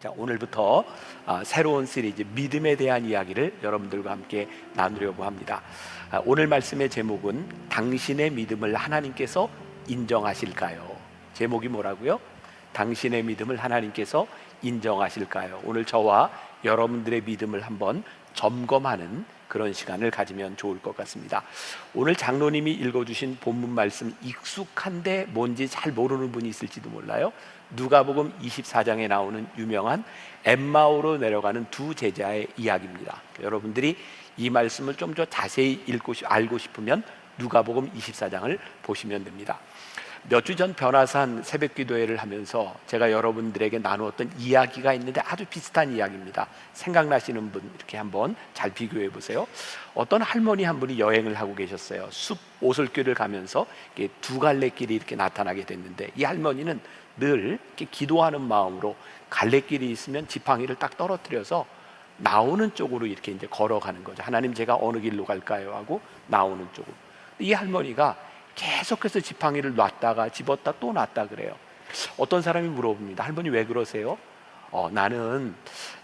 자, 오늘부터 새로운 시리즈 믿음에 대한 이야기를 여러분들과 함께 나누려고 합니다. 오늘 말씀의 제목은 당신의 믿음을 하나님께서 인정하실까요? 제목이 뭐라고요? 당신의 믿음을 하나님께서 인정하실까요? 오늘 저와 여러분들의 믿음을 한번 점검하는 그런 시간을 가지면 좋을 것 같습니다. 오늘 장로님이 읽어주신 본문 말씀 익숙한데 뭔지 잘 모르는 분이 있을지도 몰라요. 누가복음 24장에 나오는 유명한 엠마오로 내려가는 두 제자의 이야기입니다. 여러분들이 이 말씀을 좀 더 자세히 알고 싶으면 누가복음 24장을 보시면 됩니다. 몇 주 전 변화산 새벽기도회를 하면서 제가 여러분들에게 나누었던 이야기가 있는데 아주 비슷한 이야기입니다. 생각나시는 분 이렇게 한번 잘 비교해 보세요. 어떤 할머니 한 분이 여행을 하고 계셨어요. 숲 오솔길을 가면서 두 갈래길이 이렇게 나타나게 됐는데, 이 할머니는 늘 이렇게 기도하는 마음으로 갈래길이 있으면 지팡이를 딱 떨어뜨려서 나오는 쪽으로 이렇게 이제 걸어가는 거죠. 하나님, 제가 어느 길로 갈까요? 하고 나오는 쪽으로. 이 할머니가 계속해서 지팡이를 놨다가 집었다 또 놨다 그래요. 어떤 사람이 물어봅니다. 할머니, 왜 그러세요? 나는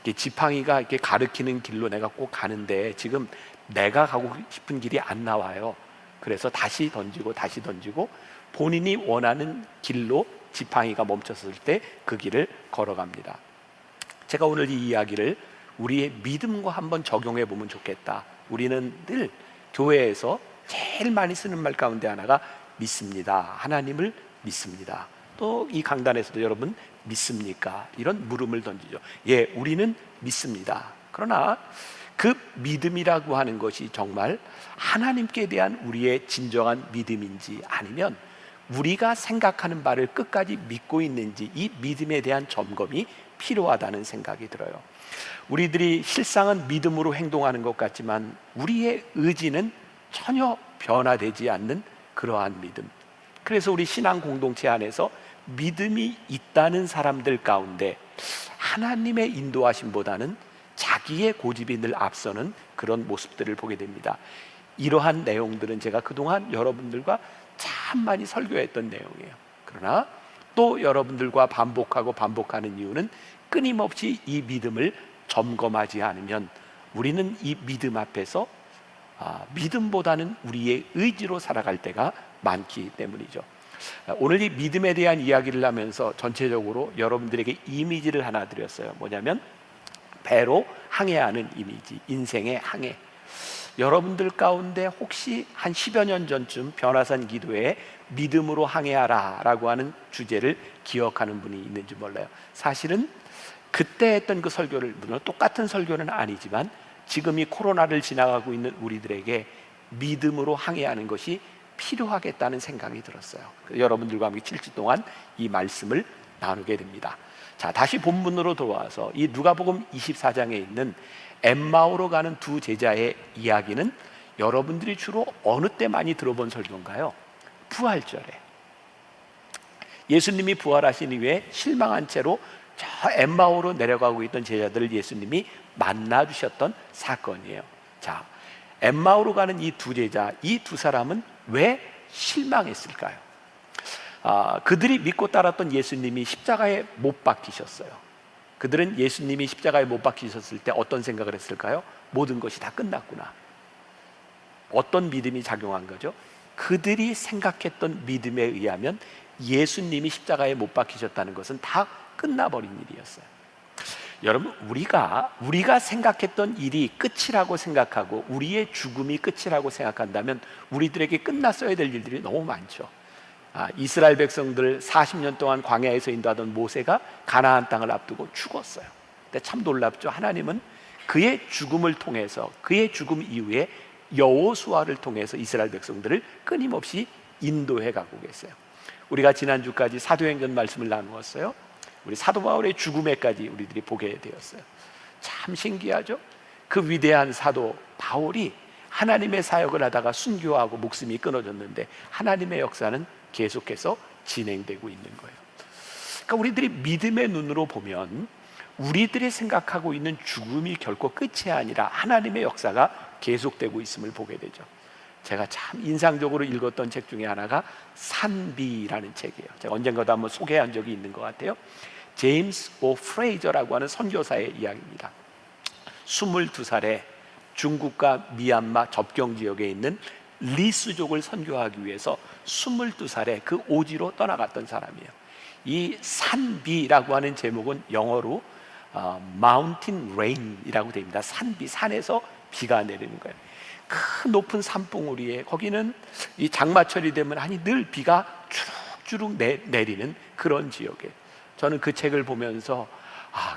지팡이가 이렇게 가리키는 길로 내가 꼭 가는데 지금 내가 가고 싶은 길이 안 나와요. 그래서 다시 던지고 다시 던지고 본인이 원하는 길로 지팡이가 멈췄을 때 그 길을 걸어갑니다. 제가 오늘 이 이야기를 우리의 믿음과 한번 적용해 보면 좋겠다. 우리는 늘 교회에서 제일 많이 쓰는 말 가운데 하나가 믿습니다. 하나님을 믿습니다. 또 이 강단에서도 여러분 믿습니까? 이런 물음을 던지죠. 예, 우리는 믿습니다. 그러나 그 믿음이라고 하는 것이 정말 하나님께 대한 우리의 진정한 믿음인지, 아니면 우리가 생각하는 바를 끝까지 믿고 있는지, 이 믿음에 대한 점검이 필요하다는 생각이 들어요. 우리들이 실상은 믿음으로 행동하는 것 같지만 우리의 의지는 전혀 변화되지 않는 그러한 믿음. 그래서 우리 신앙 공동체 안에서 믿음이 있다는 사람들 가운데 하나님의 인도하심보다는 자기의 고집이 늘 앞서는 그런 모습들을 보게 됩니다. 이러한 내용들은 제가 그동안 여러분들과 참 많이 설교했던 내용이에요. 그러나 또 여러분들과 반복하는 이유는 끊임없이 이 믿음을 점검하지 않으면 우리는 이 믿음 앞에서 믿음보다는 우리의 의지로 살아갈 때가 많기 때문이죠. 오늘 이 믿음에 대한 이야기를 하면서 전체적으로 여러분들에게 이미지를 하나 드렸어요. 뭐냐면 배로 항해하는 이미지, 인생의 항해. 여러분들 가운데 혹시 한 10여 년 전쯤 변화산 기도회에 믿음으로 항해하라 라고 하는 주제를 기억하는 분이 있는지 몰라요. 사실은 그때 했던 그 설교를, 물론 똑같은 설교는 아니지만 지금 이 코로나를 지나가고 있는 우리들에게 믿음으로 항해하는 것이 필요하겠다는 생각이 들었어요. 여러분들과 함께 7주 동안 이 말씀을 나누게 됩니다. 자, 다시 본문으로 돌아와서 이 누가복음 24장에 있는 엠마오로 가는 두 제자의 이야기는 여러분들이 주로 어느 때 많이 들어본 설교인가요? 부활절에. 예수님이 부활하신 이후에 실망한 채로 저 엠마오로 내려가고 있던 제자들을 예수님이 만나 주셨던 사건이에요. 자, 엠마오로 가는 이 두 제자, 이 두 사람은 왜 실망했을까요? 그들이 믿고 따랐던 예수님이 십자가에 못 박히셨어요. 그들은 예수님이 십자가에 못 박히셨을 때 어떤 생각을 했을까요? 모든 것이 다 끝났구나. 어떤 믿음이 작용한 거죠? 그들이 생각했던 믿음에 의하면 예수님이 십자가에 못 박히셨다는 것은 다 끝나버린 일이었어요. 여러분, 우리가 생각했던 일이 끝이라고 생각하고 우리의 죽음이 끝이라고 생각한다면 우리들에게 끝났어야 될 일들이 너무 많죠. 이스라엘 백성들 40년 동안 광야에서 인도하던 모세가 가나안 땅을 앞두고 죽었어요. 근데 참 놀랍죠. 하나님은 그의 죽음을 통해서, 그의 죽음 이후에 여호수아를 통해서 이스라엘 백성들을 끊임없이 인도해 가고 계세요. 우리가 지난주까지 사도행전 말씀을 나누었어요. 우리 사도 바울의 죽음에까지 우리들이 보게 되었어요. 참 신기하죠. 그 위대한 사도 바울이 하나님의 사역을 하다가 순교하고 목숨이 끊어졌는데 하나님의 역사는 계속해서 진행되고 있는 거예요. 그러니까 우리들이 믿음의 눈으로 보면 우리들이 생각하고 있는 죽음이 결코 끝이 아니라 하나님의 역사가 계속되고 있음을 보게 되죠. 제가 참 인상적으로 읽었던 책 중에 하나가 산비라는 책이에요. 제가 언젠가도 한번 소개한 적이 있는 것 같아요. 제임스 오 프레이저라고 하는 선교사의 이야기입니다. 22살에 중국과 미얀마 접경 지역에 있는 리스족을 선교하기 위해서 22살에 그 오지로 떠나갔던 사람이에요. 이 산비라고 하는 제목은 영어로 Mountain Rain이라고 됩니다. 산비, 산에서 비가 내리는 거예요. 큰 높은 산봉우리에, 거기는 이 장마철이 되면 늘 비가 주룩주룩 내리는 그런 지역에, 저는 그 책을 보면서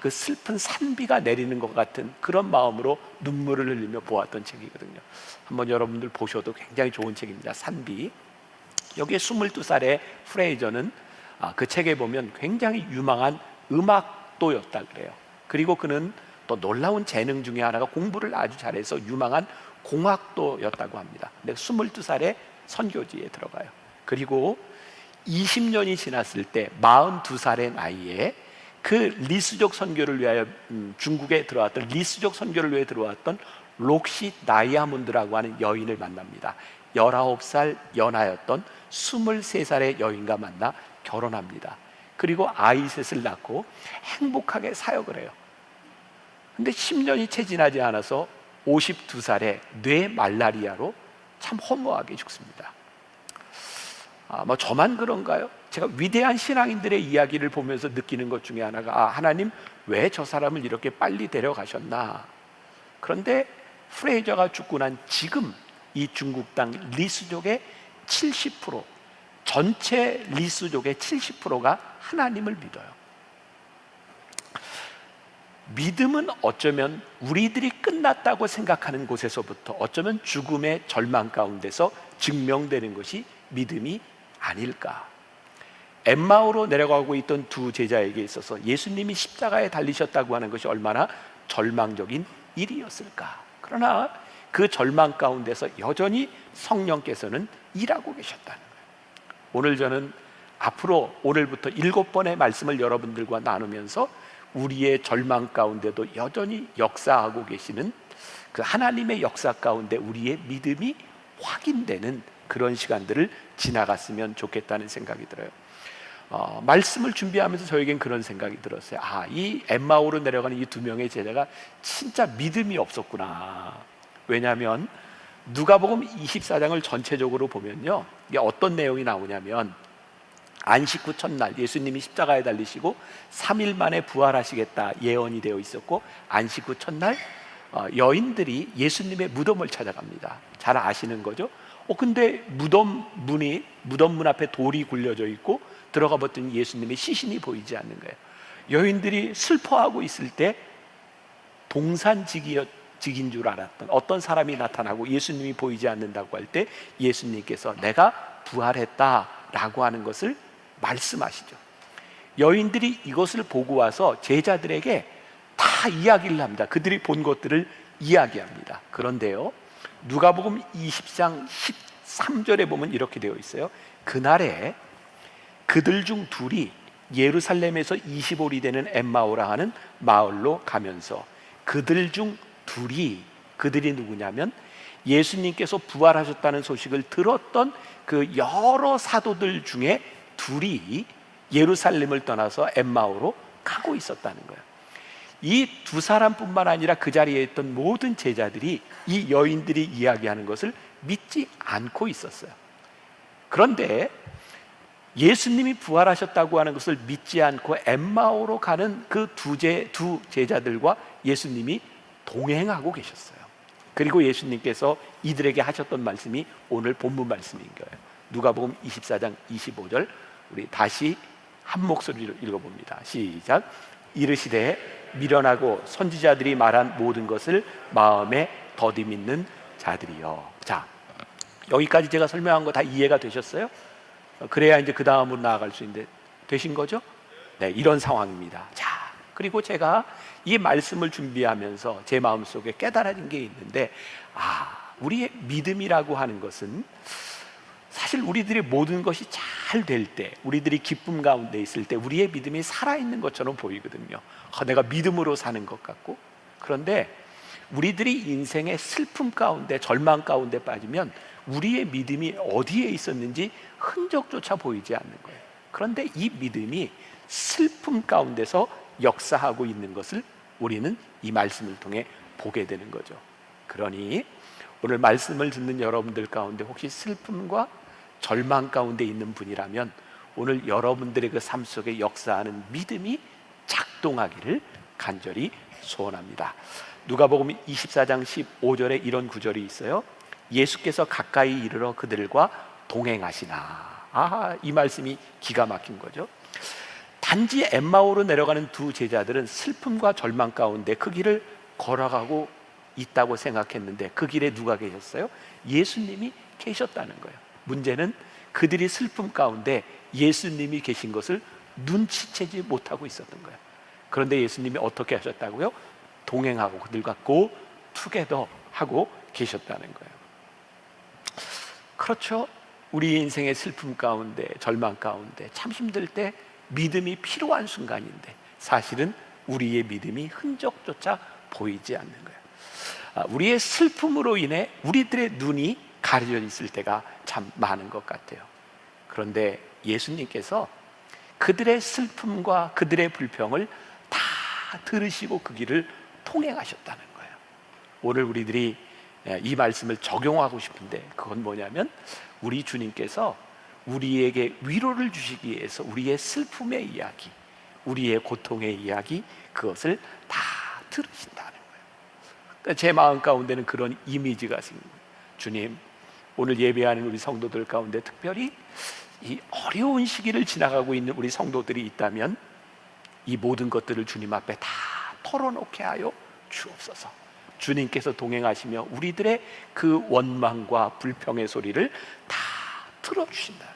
그 슬픈 산비가 내리는 것 같은 그런 마음으로 눈물을 흘리며 보았던 책이거든요. 한번 여러분들 보셔도 굉장히 좋은 책입니다. 산비. 여기에 22살의 프레이저는 그 책에 보면 굉장히 유망한 음악도였다 그래요. 그리고 그는 또 놀라운 재능 중에 하나가 공부를 아주 잘해서 유망한 공학도였다고 합니다. 근데 22살에 선교지에 들어가요. 그리고 20년이 지났을 때 42살의 나이에 그 리스족 선교를 위하여 중국에 들어왔던, 리스족 선교를 위해 들어왔던 록시 다이아몬드라고 하는 여인을 만납니다. 19살 연하였던 23살의 여인과 만나 결혼합니다. 그리고 아이 셋을 낳고 행복하게 사역을 해요. 근데 10년이 채 지나지 않아서 52살에 뇌 말라리아로 참 허무하게 죽습니다. 저만 그런가요? 제가 위대한 신앙인들의 이야기를 보면서 느끼는 것 중에 하나가 하나님 왜 저 사람을 이렇게 빨리 데려가셨나. 그런데 프레이저가 죽고 난 지금 이 중국 땅 리스족의 70%, 전체 리스족의 70%가 하나님을 믿어요. 믿음은 어쩌면 우리들이 끝났다고 생각하는 곳에서부터 어쩌면 죽음의 절망 가운데서 증명되는 것이 믿음이 아닐까. 엠마오로 내려가고 있던 두 제자에게 있어서 예수님이 십자가에 달리셨다고 하는 것이 얼마나 절망적인 일이었을까. 그러나 그 절망 가운데서 여전히 성령께서는 일하고 계셨다는 거예요. 오늘 저는 앞으로 오늘부터 7번의 말씀을 여러분들과 나누면서 우리의 절망 가운데도 여전히 역사하고 계시는 그 하나님의 역사 가운데 우리의 믿음이 확인되는 그런 시간들을 지나갔으면 좋겠다는 생각이 들어요. 말씀을 준비하면서 저에겐 그런 생각이 들었어요. 이 엠마오로 내려가는 이 두 명의 제자가 진짜 믿음이 없었구나. 왜냐하면 누가복음 24장을 전체적으로 보면요, 이게 어떤 내용이 나오냐면 안식 후 첫날 예수님이 십자가에 달리시고 3일 만에 부활하시겠다 예언이 되어 있었고, 안식 후 첫날 여인들이 예수님의 무덤을 찾아갑니다. 잘 아시는 거죠? 근데 무덤 문 앞에 돌이 굴려져 있고 들어가 봤더니 예수님의 시신이 보이지 않는 거예요. 여인들이 슬퍼하고 있을 때 동산직인 줄 알았던 어떤 사람이 나타나고 예수님이 보이지 않는다고 할 때 예수님께서 내가 부활했다라고 하는 것을 말씀하시죠. 여인들이 이것을 보고 와서 제자들에게 다 이야기를 합니다. 그들이 본 것들을 이야기합니다. 그런데요, 누가복음 20장 13절에 보면 이렇게 되어 있어요. 그날에 그들 중 둘이 예루살렘에서 20올이 되는 엠마오라 하는 마을로 가면서, 그들 중 둘이, 그들이 누구냐면 예수님께서 부활하셨다는 소식을 들었던 그 여러 사도들 중에 둘이 예루살렘을 떠나서 엠마오로 가고 있었다는 거예요. 이 두 사람뿐만 아니라 그 자리에 있던 모든 제자들이 이 여인들이 이야기하는 것을 믿지 않고 있었어요. 그런데 예수님이 부활하셨다고 하는 것을 믿지 않고 엠마오로 가는 그 두 제자들과 예수님이 동행하고 계셨어요. 그리고 예수님께서 이들에게 하셨던 말씀이 오늘 본문 말씀인 거예요. 누가복음 24장 25절, 우리 다시 한 목소리로 읽어봅니다. 시작. 이르시되 미련하고 선지자들이 말한 모든 것을 마음에 더디 믿는 자들이여. 자, 여기까지 제가 설명한 거 다 이해가 되셨어요? 그래야 이제 그 다음으로 나아갈 수 있는데 되신 거죠? 네, 이런 상황입니다. 자, 그리고 제가 이 말씀을 준비하면서 제 마음속에 깨달아진 게 있는데, 우리의 믿음이라고 하는 것은 사실 우리들의 모든 것이 잘 될 때, 우리들이 기쁨 가운데 있을 때 우리의 믿음이 살아있는 것처럼 보이거든요. 내가 믿음으로 사는 것 같고. 그런데 우리들이 인생의 슬픔 가운데, 절망 가운데 빠지면 우리의 믿음이 어디에 있었는지 흔적조차 보이지 않는 거예요. 그런데 이 믿음이 슬픔 가운데서 역사하고 있는 것을 우리는 이 말씀을 통해 보게 되는 거죠. 그러니 오늘 말씀을 듣는 여러분들 가운데 혹시 슬픔과 절망 가운데 있는 분이라면 오늘 여러분들의 그 삶 속에 역사하는 믿음이 작동하기를 간절히 소원합니다. 누가복음 24장 15절에 이런 구절이 있어요. 예수께서 가까이 이르러 그들과 동행하시나. 이 말씀이 기가 막힌 거죠. 단지 엠마오로 내려가는 두 제자들은 슬픔과 절망 가운데 그 길을 걸어가고 있다고 생각했는데 그 길에 누가 계셨어요? 예수님이 계셨다는 거예요. 문제는 그들이 슬픔 가운데 예수님이 계신 것을 눈치채지 못하고 있었던 거예요. 그런데 예수님이 어떻게 하셨다고요? 동행하고 그들과 go together 하고 계셨다는 거예요. 그렇죠. 우리 인생의 슬픔 가운데, 절망 가운데 참 힘들 때 믿음이 필요한 순간인데 사실은 우리의 믿음이 흔적조차 보이지 않는 거예요. 우리의 슬픔으로 인해 우리들의 눈이 가려져 있을 때가 참 많은 것 같아요. 그런데 예수님께서 그들의 슬픔과 그들의 불평을 다 들으시고 그 길을 통행하셨다는 거예요. 오늘 우리들이 이 말씀을 적용하고 싶은데 그건 뭐냐면 우리 주님께서 우리에게 위로를 주시기 위해서 우리의 슬픔의 이야기, 우리의 고통의 이야기, 그것을 다 들으신다는 거예요. 그러니까 제 마음 가운데는 그런 이미지가 생깁니다. 주님, 오늘 예배하는 우리 성도들 가운데 특별히 이 어려운 시기를 지나가고 있는 우리 성도들이 있다면 이 모든 것들을 주님 앞에 다 털어놓게 하여 주옵소서. 주님께서 동행하시며 우리들의 그 원망과 불평의 소리를 다 들어주신다.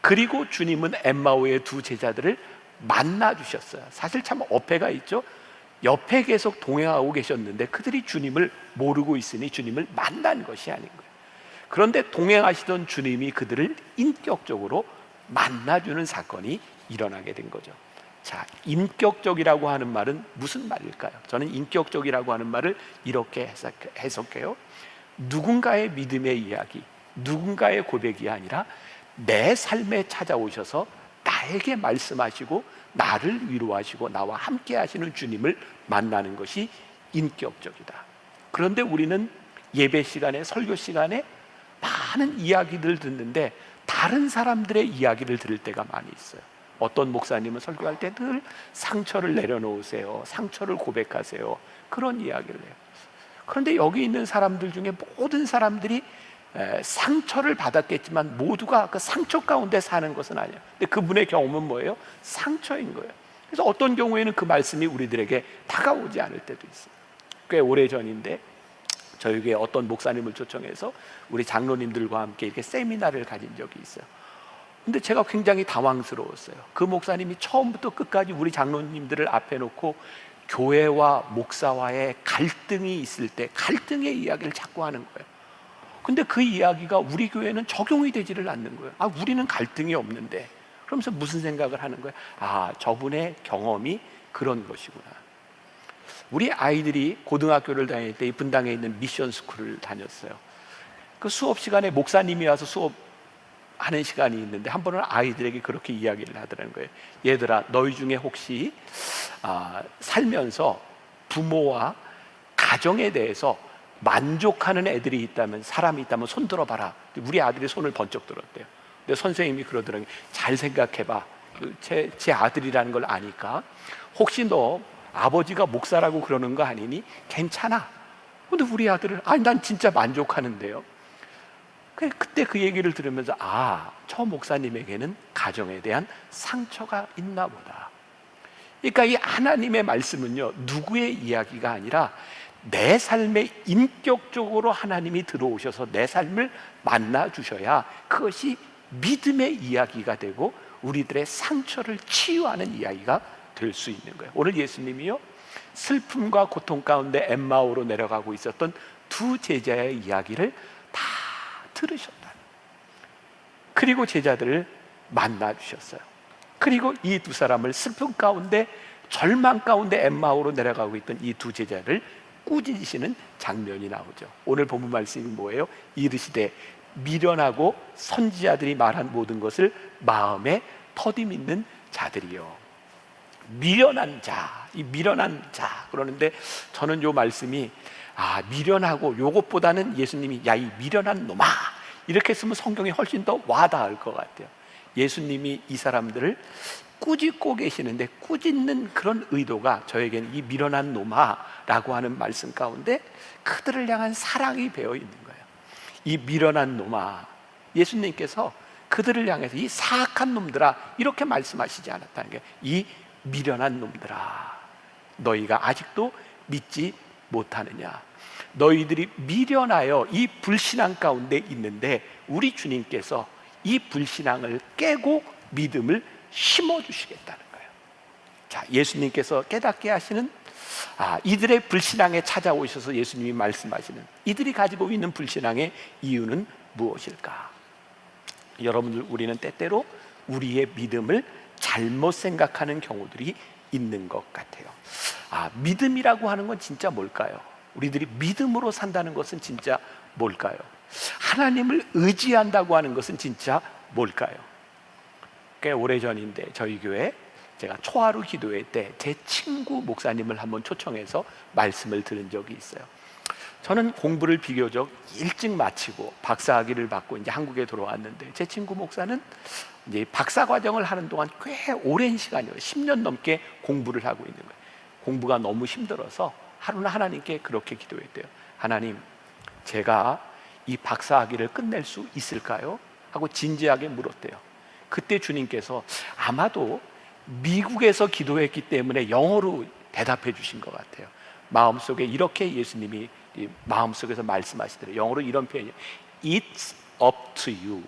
그리고 주님은 엠마오의 두 제자들을 만나 주셨어요. 사실 참 어폐가 있죠. 옆에 계속 동행하고 계셨는데 그들이 주님을 모르고 있으니 주님을 만난 것이 아닌 거예요. 그런데 동행하시던 주님이 그들을 인격적으로 만나주는 사건이 일어나게 된 거죠. 자, 인격적이라고 하는 말은 무슨 말일까요? 저는 인격적이라고 하는 말을 이렇게 해석해요. 누군가의 믿음의 이야기, 누군가의 고백이 아니라 내 삶에 찾아오셔서 나에게 말씀하시고 나를 위로하시고 나와 함께 하시는 주님을 만나는 것이 인격적이다. 그런데 우리는 예배 시간에, 설교 시간에 많은 이야기들을 듣는데 다른 사람들의 이야기를 들을 때가 많이 있어요. 어떤 목사님은 설교할 때 늘 상처를 내려놓으세요, 상처를 고백하세요, 그런 이야기를 해요. 그런데 여기 있는 사람들 중에 모든 사람들이 상처를 받았겠지만 모두가 그 상처 가운데 사는 것은 아니에요. 근데 그분의 경험은 뭐예요? 상처인 거예요. 그래서 어떤 경우에는 그 말씀이 우리들에게 다가오지 않을 때도 있어요. 꽤 오래전인데 저희 교회에 어떤 목사님을 초청해서 우리 장로님들과 함께 이렇게 세미나를 가진 적이 있어요. 근데 제가 굉장히 당황스러웠어요. 그 목사님이 처음부터 끝까지 우리 장로님들을 앞에 놓고 교회와 목사와의 갈등이 있을 때 갈등의 이야기를 자꾸 하는 거예요. 근데 그 이야기가 우리 교회는 적용이 되지를 않는 거예요. 우리는 갈등이 없는데. 그러면서 무슨 생각을 하는 거예요? 저분의 경험이 그런 것이구나. 우리 아이들이 고등학교를 다닐 때 이 분당에 있는 미션 스쿨을 다녔어요. 그 수업 시간에 목사님이 와서 수업하는 시간이 있는데 한 번은 아이들에게 그렇게 이야기를 하더라는 거예요. 얘들아, 너희 중에 혹시 살면서 부모와 가정에 대해서 만족하는 애들이 있다면, 사람이 있다면 손 들어봐라. 우리 아들이 손을 번쩍 들었대요. 근데 선생님이 그러더라고요. 잘 생각해봐. 제 아들이라는 걸 아니까. 혹시 너 아버지가 목사라고 그러는 거 아니니? 괜찮아. 근데 우리 아들은 난 진짜 만족하는데요. 그때 그 얘기를 들으면서 저 목사님에게는 가정에 대한 상처가 있나 보다. 그러니까 이 하나님의 말씀은요, 누구의 이야기가 아니라 내 삶에 인격적으로 하나님이 들어오셔서 내 삶을 만나 주셔야 그것이 믿음의 이야기가 되고 우리들의 상처를 치유하는 이야기가 될 수 있는 거예요. 오늘 예수님이요, 슬픔과 고통 가운데 엠마오로 내려가고 있었던 두 제자의 이야기를 다 들으셨다. 그리고 제자들을 만나 주셨어요. 그리고 이 두 사람을 슬픔 가운데, 절망 가운데 엠마오로 내려가고 있던 이 두 제자를 꾸짖으시는 장면이 나오죠. 오늘 본문 말씀이 뭐예요? 이르시되 미련하고 선지자들이 말한 모든 것을 마음에 터듬 있는 자들이요. 미련한 자, 이 미련한 자 그러는데 저는 요 말씀이 미련하고 요것보다는 예수님이 야 이 미련한 놈아 이렇게 쓰면 성경이 훨씬 더 와닿을 것 같아요. 예수님이 이 사람들을 꾸짖고 계시는데 꾸짖는 그런 의도가 저에게는 이 미련한 놈아라고 하는 말씀 가운데 그들을 향한 사랑이 배어 있는 거예요. 이 미련한 놈아, 예수님께서 그들을 향해서 이 사악한 놈들아 이렇게 말씀하시지 않았다는 게, 이 미련한 놈들아 너희가 아직도 믿지 못하느냐, 너희들이 미련하여 이 불신앙 가운데 있는데 우리 주님께서 이 불신앙을 깨고 믿음을 심어주시겠다는 거예요. 자, 예수님께서 깨닫게 하시는 이들의 불신앙에 찾아오셔서 예수님이 말씀하시는 이들이 가지고 있는 불신앙의 이유는 무엇일까? 여러분들, 우리는 때때로 우리의 믿음을 잘못 생각하는 경우들이 있는 것 같아요. 믿음이라고 하는 건 진짜 뭘까요? 우리들이 믿음으로 산다는 것은 진짜 뭘까요? 하나님을 의지한다고 하는 것은 진짜 뭘까요? 꽤 오래전인데 저희 교회 제가 초하루 기도회 때 제 친구 목사님을 한번 초청해서 말씀을 들은 적이 있어요. 저는 공부를 비교적 일찍 마치고 박사학위를 받고 이제 한국에 돌아왔는데 제 친구 목사는 이제 박사 과정을 하는 동안 꽤 오랜 시간이에요. 10년 넘게 공부를 하고 있는 거예요. 공부가 너무 힘들어서 하루는 하나님께 그렇게 기도했대요. 하나님, 제가 이 박사학위를 끝낼 수 있을까요? 하고 진지하게 물었대요. 그때 주님께서 아마도 미국에서 기도했기 때문에 영어로 대답해 주신 것 같아요. 마음속에 이렇게 예수님이 마음속에서 말씀하시더래요. 영어로 이런 표현이에요. It's up to you.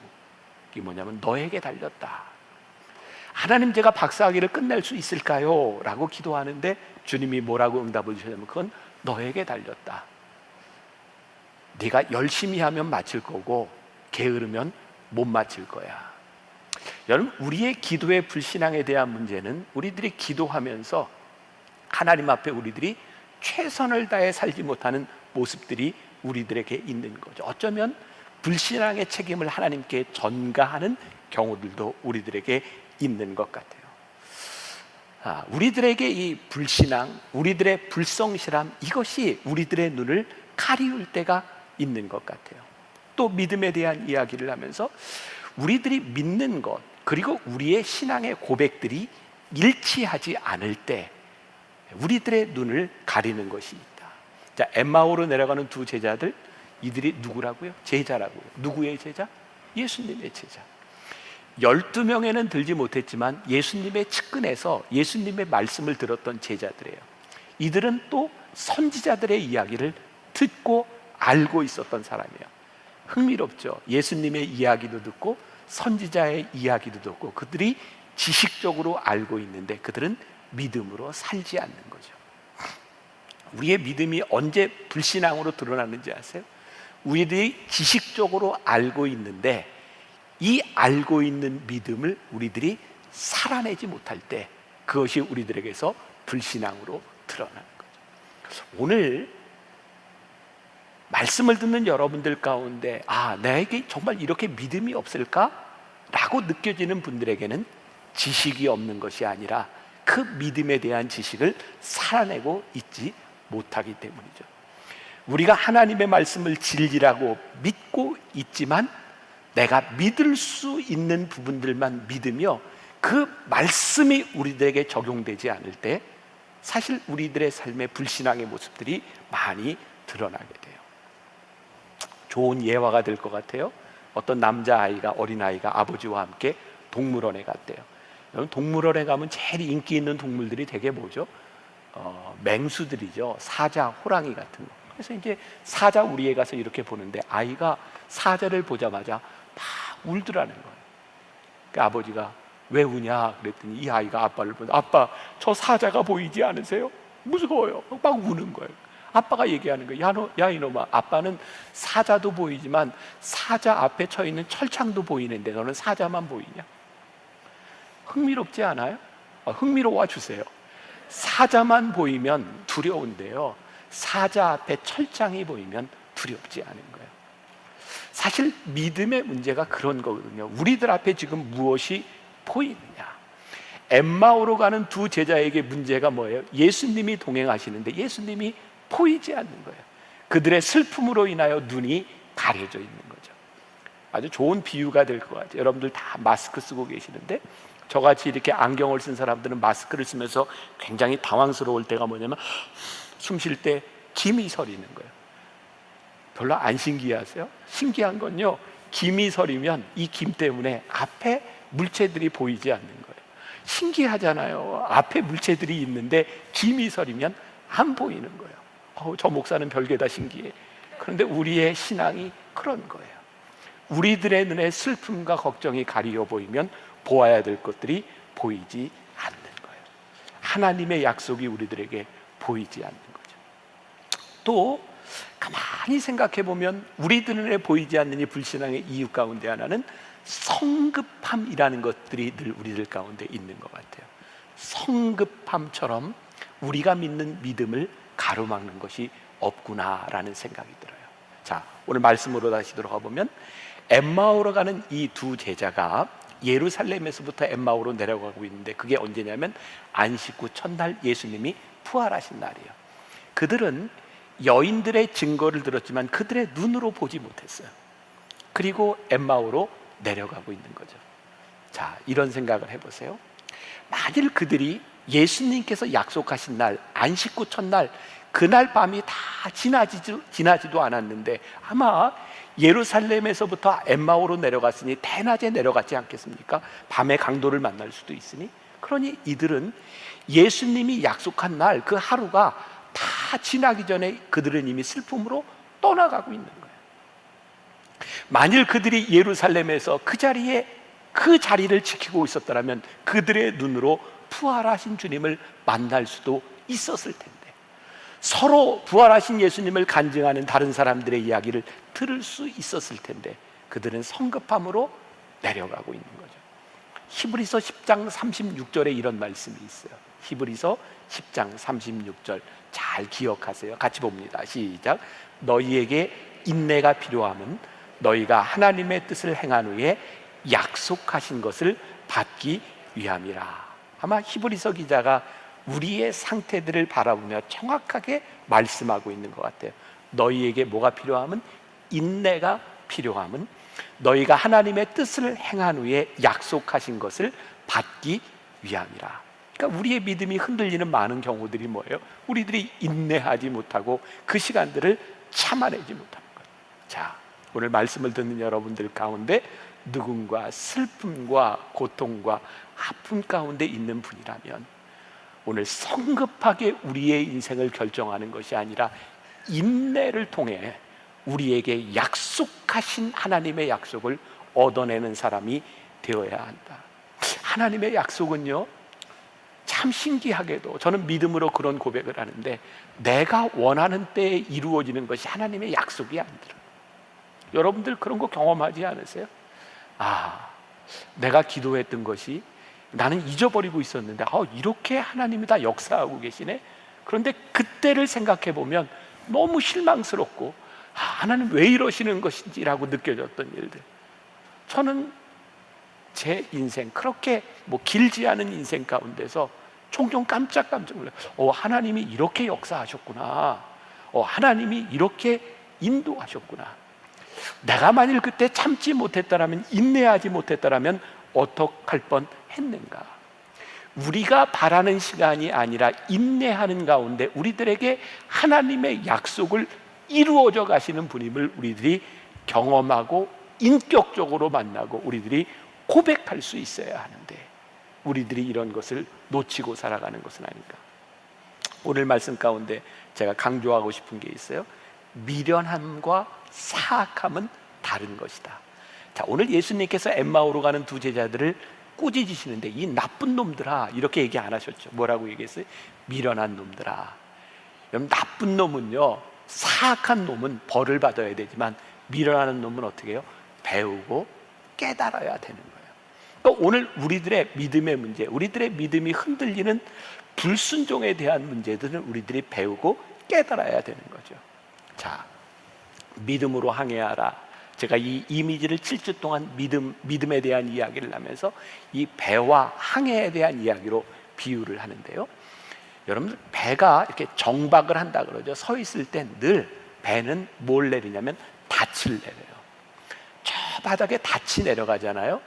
이게 뭐냐면 너에게 달렸다. 하나님, 제가 박사학위를 끝낼 수 있을까요? 라고 기도하는데 주님이 뭐라고 응답을 주셨냐면 그건 너에게 달렸다. 네가 열심히 하면 마칠 거고 게으르면 못 마칠 거야. 여러분, 우리의 기도의 불신앙에 대한 문제는 우리들이 기도하면서 하나님 앞에 우리들이 최선을 다해 살지 못하는 모습들이 우리들에게 있는 거죠. 어쩌면 불신앙의 책임을 하나님께 전가하는 경우들도 우리들에게 있는 것 같아요. 우리들에게 이 불신앙, 우리들의 불성실함, 이것이 우리들의 눈을 가리울 때가 있는 것 같아요. 또 믿음에 대한 이야기를 하면서 우리들이 믿는 것, 그리고 우리의 신앙의 고백들이 일치하지 않을 때 우리들의 눈을 가리는 것이 있다. 자, 엠마오로 내려가는 두 제자들, 이들이 누구라고요? 제자라고요. 누구의 제자? 예수님의 제자. 12명에는 들지 못했지만 예수님의 측근에서 예수님의 말씀을 들었던 제자들이에요. 이들은 또 선지자들의 이야기를 듣고 알고 있었던 사람이에요. 흥미롭죠? 예수님의 이야기도 듣고 선지자의 이야기도 듣고 그들이 지식적으로 알고 있는데 그들은 믿음으로 살지 않는 거죠. 우리의 믿음이 언제 불신앙으로 드러나는지 아세요? 우리들이 지식적으로 알고 있는데 이 알고 있는 믿음을 우리들이 살아내지 못할 때 그것이 우리들에게서 불신앙으로 드러나는 거죠. 오늘 말씀을 듣는 여러분들 가운데 나에게 정말 이렇게 믿음이 없을까? 라고 느껴지는 분들에게는 지식이 없는 것이 아니라 그 믿음에 대한 지식을 살아내고 있지 못하기 때문이죠. 우리가 하나님의 말씀을 진리라고 믿고 있지만 내가 믿을 수 있는 부분들만 믿으며 그 말씀이 우리들에게 적용되지 않을 때 사실 우리들의 삶의 불신앙의 모습들이 많이 드러나게 돼요. 좋은 예화가 될 것 같아요. 어떤 남자아이가, 어린아이가 아버지와 함께 동물원에 갔대요. 여러분, 동물원에 가면 제일 인기 있는 동물들이 되게 뭐죠? 맹수들이죠. 사자, 호랑이 같은 거. 그래서 이제 사자 우리에 가서 이렇게 보는데 아이가 사자를 보자마자 막 울더라는 거예요. 그 아버지가 왜 우냐 그랬더니 이 아이가 아빠를 보고 아빠, 저 사자가 보이지 않으세요? 무서워요. 막 우는 거예요. 아빠가 얘기하는 거예요. 야 이놈아, 아빠는 사자도 보이지만 사자 앞에 쳐 있는 철창도 보이는데 너는 사자만 보이냐? 흥미롭지 않아요? 흥미로워 주세요. 사자만 보이면 두려운데요, 사자 앞에 철창이 보이면 두렵지 않은 거예요. 사실 믿음의 문제가 그런 거거든요. 우리들 앞에 지금 무엇이 보이느냐? 엠마오로 가는 두 제자에게 문제가 뭐예요? 예수님이 동행하시는데 예수님이 보이지 않는 거예요. 그들의 슬픔으로 인하여 눈이 가려져 있는 거죠. 아주 좋은 비유가 될 것 같아요. 여러분들 다 마스크 쓰고 계시는데 저같이 이렇게 안경을 쓴 사람들은 마스크를 쓰면서 굉장히 당황스러울 때가 뭐냐면 숨 쉴 때 김이 서리는 거예요. 별로 안 신기하세요? 신기한 건요, 김이 서리면 이 김 때문에 앞에 물체들이 보이지 않는 거예요. 신기하잖아요. 앞에 물체들이 있는데 김이 서리면 안 보이는 거예요. 저 목사는 별게다 신기해. 그런데 우리의 신앙이 그런 거예요. 우리들의 눈에 슬픔과 걱정이 가리워 보이면 보아야 될 것들이 보이지 않는 거예요. 하나님의 약속이 우리들에게 보이지 않는 거죠. 또 가만히 생각해 보면 우리들 눈에 보이지 않는 이 불신앙의 이유 가운데 하나는 성급함이라는 것들이 늘 우리들 가운데 있는 것 같아요. 성급함처럼 우리가 믿는 믿음을 가로막는 것이 없구나라는 생각이 들어요. 자, 오늘 말씀으로 다시 들어가 보면 엠마오로 가는 이 두 제자가 예루살렘에서부터 엠마오로 내려가고 있는데 그게 언제냐면 안식 후 첫날 예수님이 부활하신 날이에요. 그들은 여인들의 증거를 들었지만 그들의 눈으로 보지 못했어요. 그리고 엠마오로 내려가고 있는 거죠. 자, 이런 생각을 해보세요. 만일 그들이 예수님께서 약속하신 날 안식 후 첫날 그날 밤이 다 지나지도 않았는데 아마 예루살렘에서부터 엠마오로 내려갔으니 대낮에 내려갔지 않겠습니까? 밤에 강도를 만날 수도 있으니. 그러니 이들은 예수님이 약속한 날 그 하루가 다 지나기 전에 그들은 이미 슬픔으로 떠나가고 있는 거예요. 만일 그들이 예루살렘에서 그 자리를 지키고 있었더라면 그들의 눈으로 부활하신 주님을 만날 수도 있었을 텐데, 서로 부활하신 예수님을 간증하는 다른 사람들의 이야기를 들을 수 있었을 텐데 그들은 성급함으로 내려가고 있는 거죠. 히브리서 10장 36절에 이런 말씀이 있어요. 히브리서 10장 36절 잘 기억하세요. 같이 봅니다. 시작. 너희에게 인내가 필요함은 너희가 하나님의 뜻을 행한 후에 약속하신 것을 받기 위함이라. 아마 히브리서 기자가 우리의 상태들을 바라보며 정확하게 말씀하고 있는 것 같아요. 너희에게 뭐가 필요함은 인내가 필요함은 너희가 하나님의 뜻을 행한 후에 약속하신 것을 받기 위함이라. 그러니까 우리의 믿음이 흔들리는 많은 경우들이 뭐예요? 우리들이 인내하지 못하고 그 시간들을 참아내지 못하는 거예요. 자, 오늘 말씀을 듣는 여러분들 가운데 누군가 슬픔과 고통과 아픔 가운데 있는 분이라면 오늘 성급하게 우리의 인생을 결정하는 것이 아니라 인내를 통해 우리에게 약속하신 하나님의 약속을 얻어내는 사람이 되어야 한다. 하나님의 약속은요, 참 신기하게도 저는 믿음으로 그런 고백을 하는데 내가 원하는 때에 이루어지는 것이 하나님의 약속이 아니더라. 여러분들 그런 거 경험하지 않으세요? 내가 기도했던 것이 나는 잊어버리고 있었는데 이렇게 하나님이 다 역사하고 계시네. 그런데 그때를 생각해 보면 너무 실망스럽고 하나님 왜 이러시는 것인지라고 느껴졌던 일들. 저는 제 인생 그렇게 길지 않은 인생 가운데서 종종 깜짝깜짝 놀라요. 하나님이 이렇게 역사하셨구나. 하나님이 이렇게 인도하셨구나. 내가 만일 그때 참지 못했다라면, 인내하지 못했다라면 어떡할 뻔했는가. 우리가 바라는 시간이 아니라 인내하는 가운데 우리들에게 하나님의 약속을 이루어져 가시는 분임을 우리들이 경험하고 인격적으로 만나고 우리들이 고백할 수 있어야 하는데 우리들이 이런 것을 놓치고 살아가는 것은 아닌가. 오늘 말씀 가운데 제가 강조하고 싶은 게 있어요. 미련함과 사악함은 다른 것이다. 자, 오늘 예수님께서 엠마오로 가는 두 제자들을 꾸짖으시는데 이 나쁜 놈들아 이렇게 얘기 안 하셨죠. 뭐라고 얘기했어요? 미련한 놈들아. 여러분, 나쁜 놈은요, 사악한 놈은 벌을 받아야 되지만 미련한 놈은 어떻게 해요? 배우고 깨달아야 되는 거예요. 그러니까 오늘 우리들의 믿음의 문제, 우리들의 믿음이 흔들리는 불순종에 대한 문제들은 우리들이 배우고 깨달아야 되는 거죠. 자, 믿음으로 항해하라. 제가 이 이미지를 7주 동안 믿음에 대한 이야기를 하면서 이 배와 항해에 대한 이야기로 비유를 하는데요. 여러분, 배가 이렇게 정박을 한다 그러죠. 서 있을 때 늘 배는 뭘 내리냐면 닻을 내려요. 저 바닥에 닻이 내려가잖아요.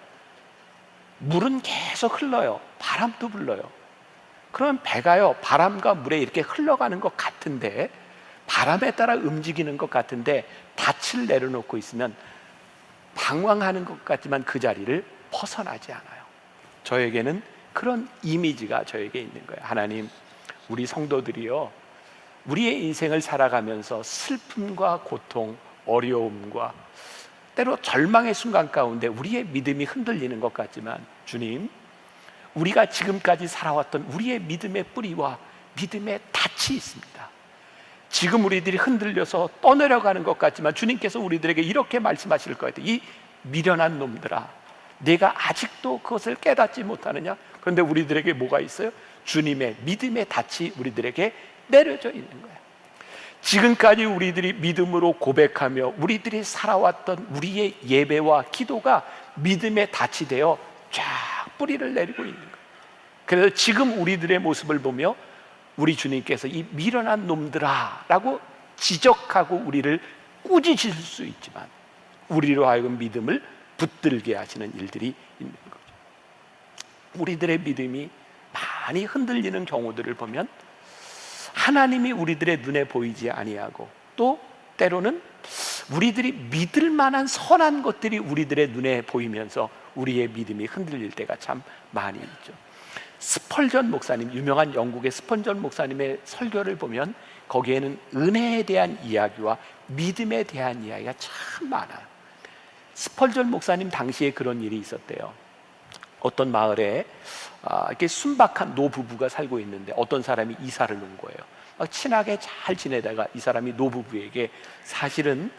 물은 계속 흘러요. 바람도 불러요. 그러면 배가요, 바람과 물에 이렇게 흘러가는 것 같은데, 바람에 따라 움직이는 것 같은데 닻을 내려놓고 있으면 방황하는 것 같지만 그 자리를 벗어나지 않아요. 저에게는 그런 이미지가 저에게 있는 거예요. 하나님, 우리 성도들이요, 우리의 인생을 살아가면서 슬픔과 고통, 어려움과 때로 절망의 순간 가운데 우리의 믿음이 흔들리는 것 같지만, 주님, 우리가 지금까지 살아왔던 우리의 믿음의 뿌리와 믿음의 닻이 있습니다. 지금 우리들이 흔들려서 떠내려가는 것 같지만 주님께서 우리들에게 이렇게 말씀하실 거예요. 이 미련한 놈들아, 내가 아직도 그것을 깨닫지 못하느냐? 그런데 우리들에게 뭐가 있어요? 주님의 믿음의 닻이 우리들에게 내려져 있는 거예요. 지금까지 우리들이 믿음으로 고백하며 우리들이 살아왔던 우리의 예배와 기도가 믿음의 닻이 되어 쫙 뿌리를 내리고 있는 거예요. 그래서 지금 우리들의 모습을 보며 우리 주님께서 이 미련한 놈들아 라고 지적하고 우리를 꾸짖으실 수 있지만, 우리로 하여금 믿음을 붙들게 하시는 일들이 있는 거죠. 우리들의 믿음이 많이 흔들리는 경우들을 보면 하나님이 우리들의 눈에 보이지 아니하고, 또 때로는 우리들이 믿을 만한 선한 것들이 우리들의 눈에 보이면서 우리의 믿음이 흔들릴 때가 참 많이 있죠. 스펄전 목사님, 유명한 영국의 스펄전 목사님의 설교를 보면 거기에는 은혜에 대한 이야기와 믿음에 대한 이야기가 참 많아요. 스펄전 목사님 당시에 그런 일이 있었대요. 어떤 마을에 이렇게 순박한 노부부가 살고 있는데 어떤 사람이 이사를 온 거예요. 친하게 잘 지내다가 이 사람이 노부부에게, 사실은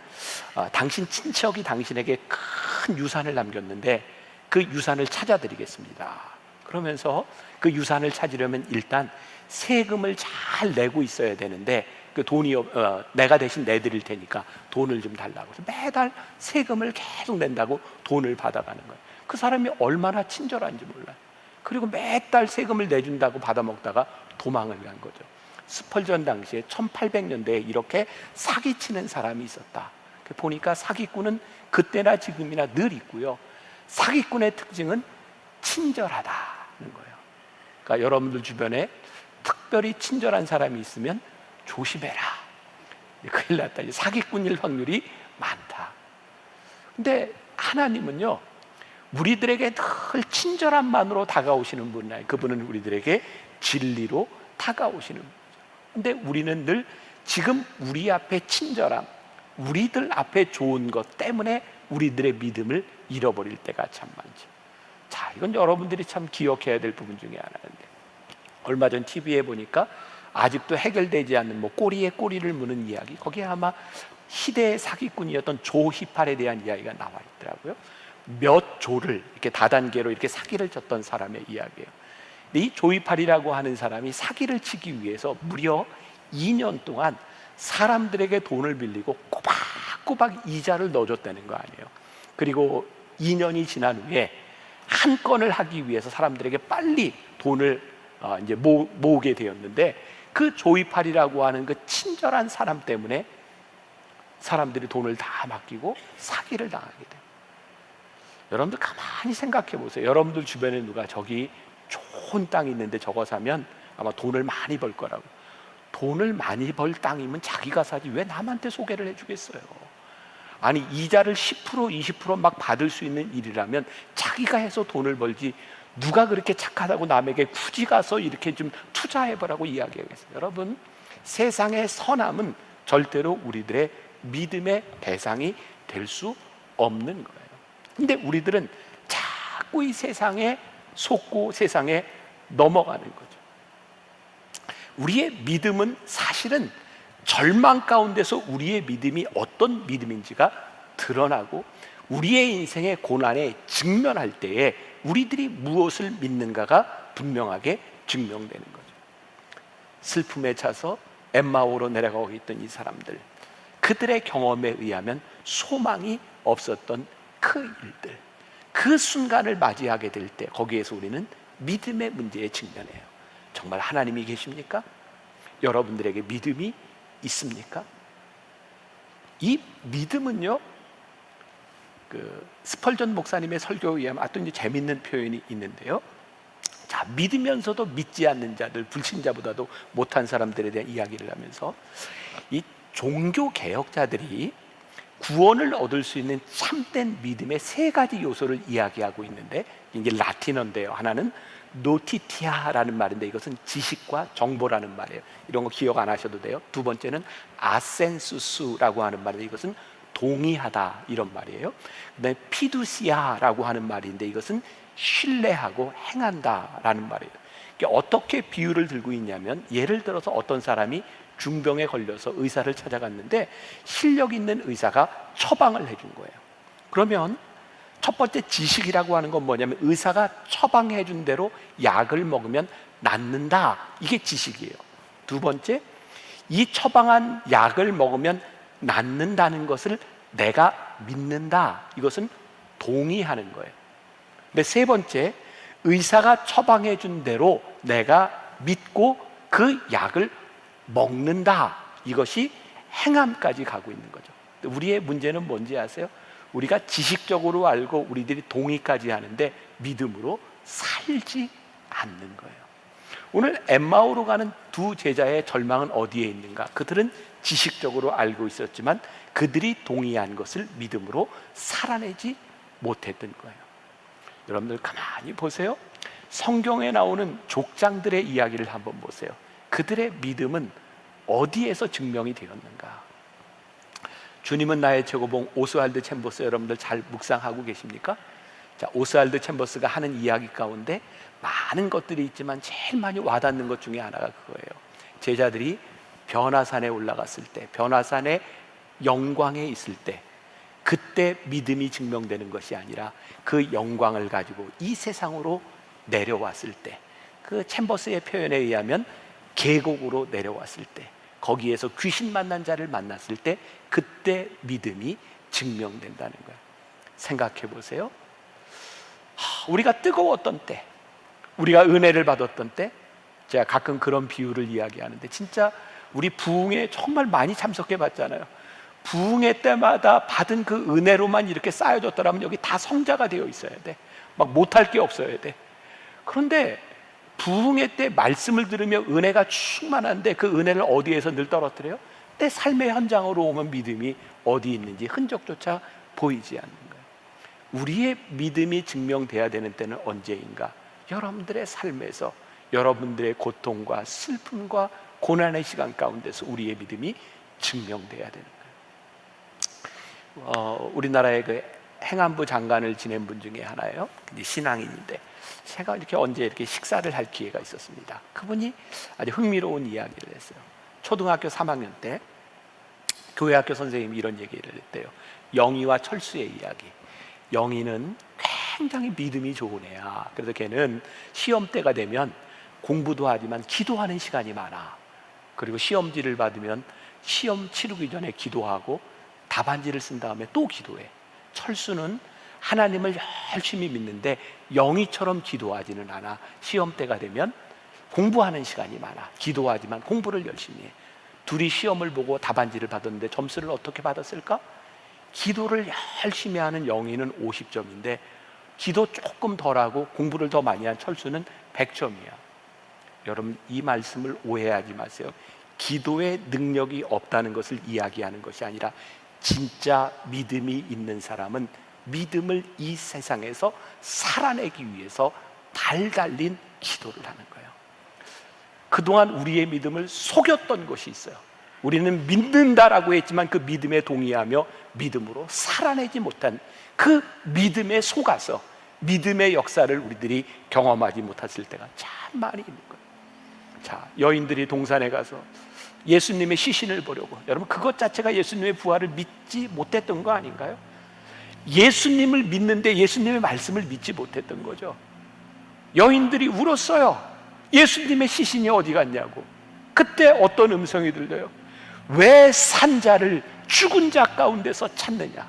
당신 친척이 당신에게 큰 유산을 남겼는데 그 유산을 찾아드리겠습니다. 그러면서 그 유산을 찾으려면 일단 세금을 잘 내고 있어야 되는데 그 돈이 내가 대신 내드릴 테니까 돈을 좀 달라고 해서 매달 세금을 계속 낸다고 돈을 받아가는 거예요. 그 사람이 얼마나 친절한지 몰라요. 그리고 매달 세금을 내준다고 받아먹다가 도망을 간 거죠. 스펄전 당시에 1800년대에 이렇게 사기치는 사람이 있었다. 보니까 사기꾼은 그때나 지금이나 늘 있고요, 사기꾼의 특징은 친절하다는 거예요. 그러니까 여러분들 주변에 특별히 친절한 사람이 있으면 조심해라. 큰일 났다. 사기꾼일 확률이 많다. 근데 하나님은요, 우리들에게 늘 친절함만으로 다가오시는 분이 아니에요. 그분은 우리들에게 진리로 다가오시는 분이죠. 근데 우리는 늘 지금 우리 앞에 친절함, 우리들 앞에 좋은 것 때문에 우리들의 믿음을 잃어버릴 때가 참 많죠. 자, 이건 여러분들이 참 기억해야 될 부분 중에 하나인데, 얼마 전 TV에 보니까 아직도 해결되지 않는 꼬리에 꼬리를 무는 이야기, 거기에 아마 희대의 사기꾼이었던 조 히팔에 대한 이야기가 나와 있더라고요. 몇 조를 이렇게 다단계로 이렇게 사기를 쳤던 사람의 이야기예요. 근데 이 조 히팔이라고 하는 사람이 사기를 치기 위해서 무려 2년 동안 사람들에게 돈을 빌리고 꼬박꼬박 이자를 넣어줬다는 거 아니에요. 그리고 2년이 지난 후에 한 건을 하기 위해서 사람들에게 빨리 돈을 이제 모으게 되었는데, 그 조이팔이라고 하는 그 친절한 사람 때문에 사람들이 돈을 다 맡기고 사기를 당하게 돼요. 여러분들 가만히 생각해 보세요. 여러분들 주변에 누가 저기 좋은 땅이 있는데 저거 사면 아마 돈을 많이 벌 거라고. 돈을 많이 벌 땅이면 자기가 사지 왜 남한테 소개를 해주겠어요? 아니, 이자를 10% 20% 막 받을 수 있는 일이라면 자기가 해서 돈을 벌지, 누가 그렇게 착하다고 남에게 굳이 가서 이렇게 좀 투자해보라고 이야기하겠어요? 여러분, 세상의 선함은 절대로 우리들의 믿음의 대상이 될 수 없는 거예요. 근데 우리들은 자꾸 이 세상에 속고 세상에 넘어가는 거죠. 우리의 믿음은 사실은 절망 가운데서 우리의 믿음이 어떤 믿음인지가 드러나고, 우리의 인생의 고난에 직면할 때에 우리들이 무엇을 믿는가가 분명하게 증명되는 거죠. 슬픔에 차서 엠마오로 내려가고 있던 이 사람들, 그들의 경험에 의하면 소망이 없었던 그 일들, 그 순간을 맞이하게 될 때 거기에서 우리는 믿음의 문제에 직면해요. 정말 하나님이 계십니까? 여러분들에게 믿음이 있습니까? 이 믿음은요, 스펄전 목사님의 설교에 의하면 아주 이제 재밌는 표현이 있는데요. 자, 믿으면서도 믿지 않는 자들, 불신자보다도 못한 사람들에 대한 이야기를 하면서 이 종교 개혁자들이 구원을 얻을 수 있는 참된 믿음의 세 가지 요소를 이야기하고 있는데, 이게 라틴어인데요. 하나는 노티티아라는 말인데 이것은 지식과 정보라는 말이에요. 이런 거 기억 안 하셔도 돼요. 두 번째는 아센수스라고 하는 말인데 이것은 동의하다, 이런 말이에요. 그다음에 피두시아라고 하는 말인데 이것은 신뢰하고 행한다라는 말이에요. 어떻게 비유를 들고 있냐면, 예를 들어서 어떤 사람이 중병에 걸려서 의사를 찾아갔는데 실력 있는 의사가 처방을 해준 거예요. 그러면 첫 번째 지식이라고 하는 건 뭐냐면, 의사가 처방해 준 대로 약을 먹으면 낫는다, 이게 지식이에요. 두 번째, 이 처방한 약을 먹으면 낫는다는 것을 내가 믿는다, 이것은 동의하는 거예요. 근데 세 번째, 의사가 처방해 준 대로 내가 믿고 그 약을 먹는다, 이것이 행함까지 가고 있는 거죠. 우리의 문제는 뭔지 아세요? 우리가 지식적으로 알고 우리들이 동의까지 하는데 믿음으로 살지 않는 거예요. 오늘 엠마오로 가는 두 제자의 절망은 어디에 있는가? 그들은 지식적으로 알고 있었지만 그들이 동의한 것을 믿음으로 살아내지 못했던 거예요. 여러분들 가만히 보세요. 성경에 나오는 족장들의 이야기를 한번 보세요. 그들의 믿음은 어디에서 증명이 되었는가? 주님은 나의 최고봉 오스왈드 챔버스, 여러분들 잘 묵상하고 계십니까? 자, 오스왈드 챔버스가 하는 이야기 가운데 많은 것들이 있지만 제일 많이 와닿는 것 중에 하나가 그거예요. 제자들이 변화산에 올라갔을 때, 변화산의 영광에 있을 때, 그때 믿음이 증명되는 것이 아니라 그 영광을 가지고 이 세상으로 내려왔을 때, 그 챔버스의 표현에 의하면 계곡으로 내려왔을 때, 거기에서 귀신 만난 자를 만났을 때 그때 믿음이 증명된다는 거예요. 생각해 보세요. 우리가 뜨거웠던 때, 우리가 은혜를 받았던 때, 제가 가끔 그런 비유를 이야기하는데, 진짜 우리 부흥에 정말 많이 참석해 봤잖아요. 부흥회 때마다 받은 그 은혜로만 이렇게 쌓여졌더라면 여기 다 성자가 되어 있어야 돼. 막 못할 게 없어야 돼. 그런데 부흥회 때 말씀을 들으며 은혜가 충만한데 그 은혜를 어디에서 늘 떨어뜨려요? 내 삶의 현장으로 오면 믿음이 어디 있는지 흔적조차 보이지 않는 거예요. 우리의 믿음이 증명돼야 되는 때는 언제인가? 여러분들의 삶에서, 여러분들의 고통과 슬픔과 고난의 시간 가운데서 우리의 믿음이 증명돼야 되는 거예요. 우리나라의 그 행안부 장관을 지낸 분 중에 하나예요. 신앙인인데 제가 이렇게 언제 이렇게 식사를 할 기회가 있었습니다. 그분이 아주 흥미로운 이야기를 했어요. 초등학교 3학년 때 교회학교 선생님이 이런 얘기를 했대요. 영희와 철수의 이야기. 영희는 굉장히 믿음이 좋은 애야. 그래서 걔는 시험 때가 되면 공부도 하지만 기도하는 시간이 많아. 그리고 시험지를 받으면 시험 치르기 전에 기도하고 답안지를 쓴 다음에 또 기도해. 철수는 하나님을 열심히 믿는데 영희처럼 기도하지는 않아. 시험 때가 되면 공부하는 시간이 많아. 기도하지만 공부를 열심히 해. 둘이 시험을 보고 답안지를 받았는데 점수를 어떻게 받았을까? 기도를 열심히 하는 영희는 50점인데 기도 조금 덜하고 공부를 더 많이 한 철수는 100점이야. 여러분, 이 말씀을 오해하지 마세요. 기도의 능력이 없다는 것을 이야기하는 것이 아니라 진짜 믿음이 있는 사람은 믿음을 이 세상에서 살아내기 위해서 달달린 기도를 하는 거예요. 그동안 우리의 믿음을 속였던 것이 있어요. 우리는 믿는다라고 했지만 그 믿음에 동의하며 믿음으로 살아내지 못한 그 믿음에 속아서 믿음의 역사를 우리들이 경험하지 못했을 때가 참 많이 있는 거예요. 자, 여인들이 동산에 가서 예수님의 시신을 보려고, 여러분 그것 자체가 예수님의 부활을 믿지 못했던 거 아닌가요? 예수님을 믿는데 예수님의 말씀을 믿지 못했던 거죠. 여인들이 울었어요. 예수님의 시신이 어디 갔냐고. 그때 어떤 음성이 들려요? 왜 산자를 죽은 자 가운데서 찾느냐?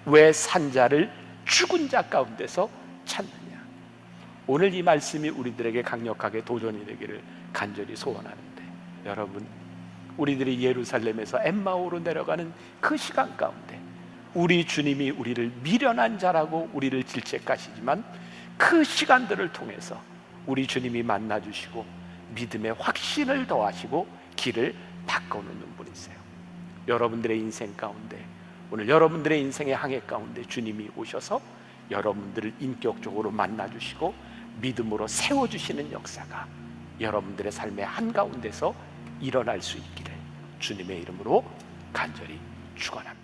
왜 산자를 죽은 자 가운데서 찾느냐. 오늘 이 말씀이 우리들에게 강력하게 도전이 되기를 간절히 소원하는데, 여러분, 우리들이 예루살렘에서 엠마오로 내려가는 그 시간 가운데 우리 주님이 우리를 미련한 자라고 우리를 질책하시지만, 그 시간들을 통해서 우리 주님이 만나주시고 믿음의 확신을 더하시고 길을 바꿔놓는 분이세요. 여러분들의 인생 가운데, 오늘 여러분들의 인생의 항해 가운데 주님이 오셔서 여러분들을 인격적으로 만나주시고 믿음으로 세워주시는 역사가 여러분들의 삶의 한가운데서 일어날 수 있기를 주님의 이름으로 간절히 축원합니다.